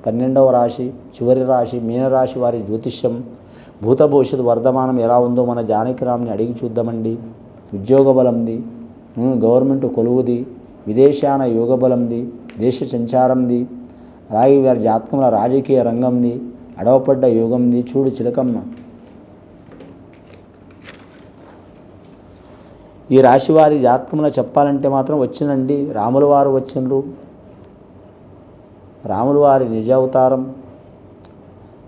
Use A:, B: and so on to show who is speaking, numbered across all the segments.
A: 12వ రాశి చివరి రాశి మీనరాశి వారి జ్యోతిష్యం భూత భవిష్యత్తు వర్ధమానం ఎలా ఉందో మన జానకిరామ్ని అడిగి చూద్దామండి. ఉద్యోగ బలంది, గవర్నమెంట్ కొలువుది, విదేశాన యోగ బలంది, దేశ సంచారంది, అలాగే వారి జాతకంలో రాజకీయ రంగంది, అడవపడ్డ యోగంది. చూడు చిలకమ్మ, ఈ రాశి వారి జాతకంలో చెప్పాలంటే మాత్రం వచ్చినండి రాముల వారు వచ్చిండ్రు. రాముల వారి నిజ అవతారం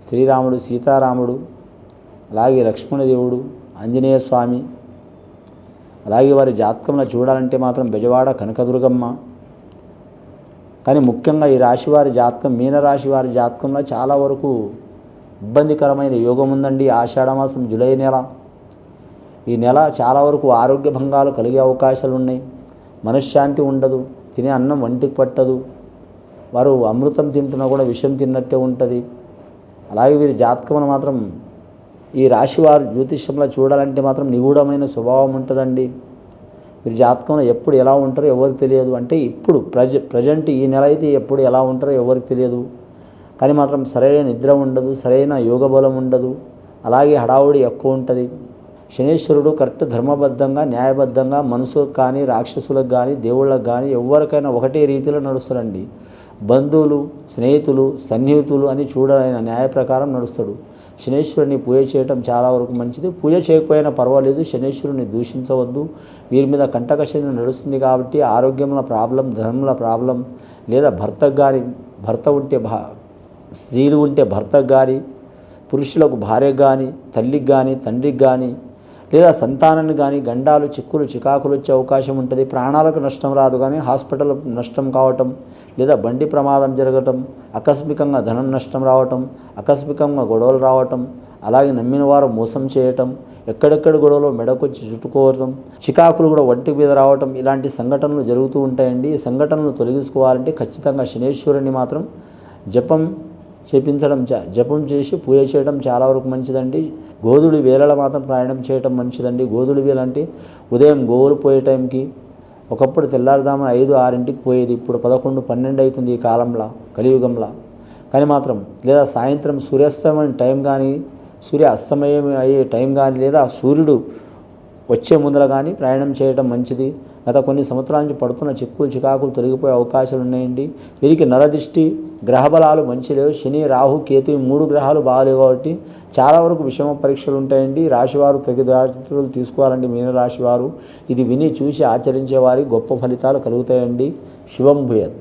A: శ్రీరాముడు, సీతారాముడు, అలాగే లక్ష్మణదేవుడు, ఆంజనేయ స్వామి. అలాగే వారి జాతకంలో చూడాలంటే మాత్రం బెజవాడ కనకదుర్గమ్మ. కానీ ముఖ్యంగా ఈ రాశి వారి జాతకం మీనరాశి వారి జాతకంలో చాలా వరకు ఇబ్బందికరమైన యోగం ఉందండి. ఆషాఢమాసం జూలై నెల, ఈ నెల చాలా వరకు ఆరోగ్య భంగాలు కలిగే అవకాశాలు ఉన్నాయి. మనశ్శాంతి ఉండదు, తినే అన్నం వంటికి పట్టదు, వారు అమృతం తింటున్నా కూడా విషం తిన్నట్టే ఉంటుంది. అలాగే వీరి జాతకంలో మాత్రం ఈ రాశి వారు జ్యోతిష్యంలో చూడాలంటే మాత్రం నిగూఢమైన స్వభావం ఉంటుందండి. వీరి జాతకంలో ఎప్పుడు ఎలా ఉంటారో ఎవరికి తెలియదు. అంటే ఇప్పుడు ప్రజెంట్ ఈ నెల అయితే ఎప్పుడు ఎలా ఉంటారో ఎవరికి తెలియదు. కానీ మాత్రం సరైన నిద్ర ఉండదు, సరైన యోగ బలం ఉండదు, అలాగే హడావుడి ఎక్కువ ఉంటుంది. శనీశ్వరుడు కరెక్ట్ ధర్మబద్ధంగా న్యాయబద్ధంగా మనుషులకు కానీ రాక్షసులకు కానీ దేవుళ్ళకు కానీ ఎవరికైనా ఒకటే రీతిలో నడుస్తాడండి. బంధువులు, స్నేహితులు, సన్నిహితులు అని చూడాలైన న్యాయ ప్రకారం నడుస్తాడు. శనీశ్వరుని పూజ చేయటం చాలా వరకు మంచిది. పూజ చేయకపోయినా పర్వాలేదు, శనీశ్వరుని దూషించవద్దు. వీరి మీద కంటక శని నడుస్తుంది కాబట్టి ఆరోగ్యంలో ప్రాబ్లం, ధనంలో ప్రాబ్లం, లేదా భర్తకు కానీ భర్త ఉంటే స్త్రీలు ఉంటే భర్తకు కానీ, పురుషులకు భార్యకు కానీ, తల్లికి కానీ, తండ్రికి కానీ, లేదా సంతానాన్ని కానీ గండాలు, చిక్కులు, చికాకులు వచ్చే అవకాశం ఉంటుంది. ప్రాణాలకు నష్టం రాదు కానీ హాస్పిటల్ నష్టం కావటం, లేదా బండి ప్రమాదం జరగటం, ఆకస్మికంగా ధనం నష్టం రావటం, ఆకస్మికంగా గొడవలు రావటం, అలాగే నమ్మిన వారు మోసం చేయటం, ఎక్కడెక్కడ గొడవలో మెడకొచ్చి చుట్టుకోవటం, చికాకులు కూడా ఒంటి మీద రావటం, ఇలాంటి సంఘటనలు జరుగుతూ ఉంటాయండి. ఈ సంఘటనలు తొలగించుకోవాలంటే ఖచ్చితంగా శనీశ్వరుని మాత్రం జపం చేసి పూజ చేయడం చాలా వరకు మంచిదండి. గోధుడి వేళల మాత్రం ప్రయాణం చేయడం మంచిదండి. గోధుడి వేళ అంటే ఉదయం గోవులు పోయే టైంకి, ఒకప్పుడు తెల్లారుదామని 5, 6ంటికి పోయేది, ఇప్పుడు 11, 12 అవుతుంది ఈ కాలంలో, కలియుగంలో. కానీ మాత్రం లేదా సాయంత్రం సూర్యాస్తమయం టైం కానీ, సూర్య అస్తమయం అయ్యే టైం కానీ, లేదా సూర్యుడు వచ్చే ముందర కానీ ప్రయాణం చేయడం మంచిది. గత కొన్ని సంవత్సరాల నుంచి పడుతున్న చిక్కులు, చికాకులు తొలగిపోయే అవకాశాలు ఉన్నాయండి. వీరికి నరదృష్టి, గ్రహబలాలు మంచి లేవు. శని, రాహు, కేతు 3 గ్రహాలు బాగాలేవు కాబట్టి చాలా వరకు విషమ పరీక్షలు ఉంటాయండి. రాశివారు తగు జాగ్రత్తలు తీసుకోవాలండి. మీనరాశి వారు ఇది విని చూసి ఆచరించే వారి గొప్ప ఫలితాలు కలుగుతాయండి. శివం భూయత్.